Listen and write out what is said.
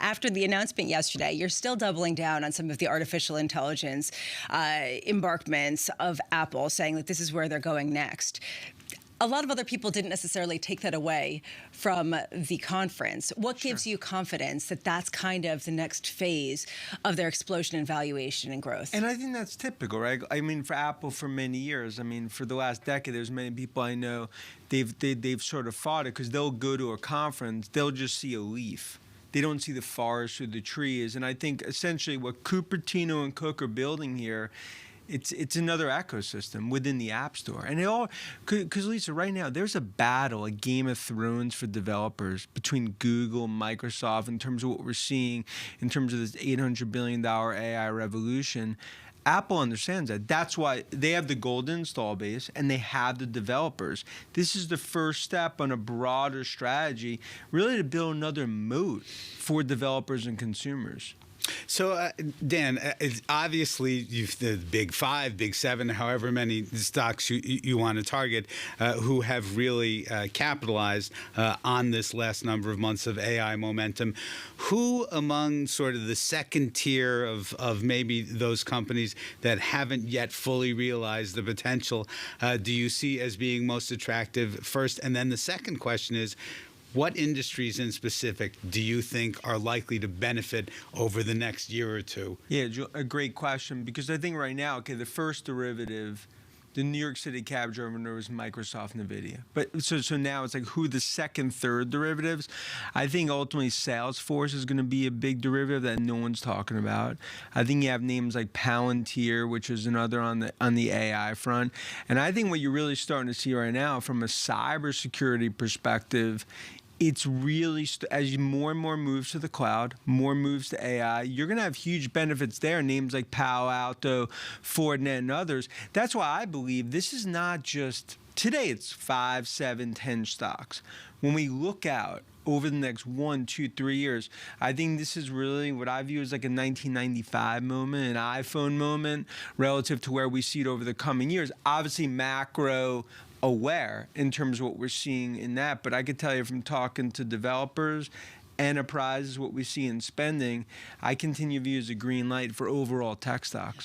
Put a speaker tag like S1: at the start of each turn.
S1: after the announcement yesterday, you're still doubling down on some of the artificial intelligence embarkments of Apple, saying that this is where they're going next. A lot of other people didn't necessarily take that away from the conference. What gives you confidence that that's kind of the next phase of their explosion in valuation and growth?
S2: And I think that's typical, right? I mean, for Apple for many years, I mean, for the last decade, there's many people I know, they've sort of fought it because they'll go to a conference, they'll just see a leaf. They don't see the forest or the trees. And I think essentially what Cupertino and Cook are building here, it's another ecosystem within the App Store. And it all, because Lisa, right now, there's a battle, a Game of Thrones for developers between Google, Microsoft, in terms of what we're seeing in terms of this $800 billion AI revolution. Apple understands that. That's why they have the golden install base and they have the developers. This is the first step on a broader strategy, really to build another moat for developers and consumers.
S3: So, Dan, it's obviously you've the big five, big seven, however many stocks you want to target, who have really capitalized on this last number of months of AI momentum. Who among sort of the second tier of maybe those companies that haven't yet fully realized the potential do you see as being most attractive first? And then the second question is, what industries in specific do you think are likely to benefit over the next year or two?
S2: Yeah, a great question, because I think right now, okay, the first derivative, the New York City cab driver was Microsoft, NVIDIA. But so now it's like who the second, third derivatives. I think ultimately Salesforce is going to be a big derivative that no one's talking about. I think you have names like Palantir, which is another on the AI front. And I think what you're really starting to see right now from a cybersecurity perspective, it's really, as more and more moves to the cloud, more moves to AI, you're going to have huge benefits there. Names like Palo Alto, Fortinet, and others. That's why I believe this is not just, today it's 5, 7, 10 stocks. When we look out over the next 1, 2, 3 years, I think this is really what I view as like a 1995 moment, an iPhone moment, relative to where we see it over the coming years. Obviously, macro aware in terms of what we're seeing in that. But I could tell you from talking to developers, enterprises, what we see in spending, I continue to view as a green light for overall tech stocks.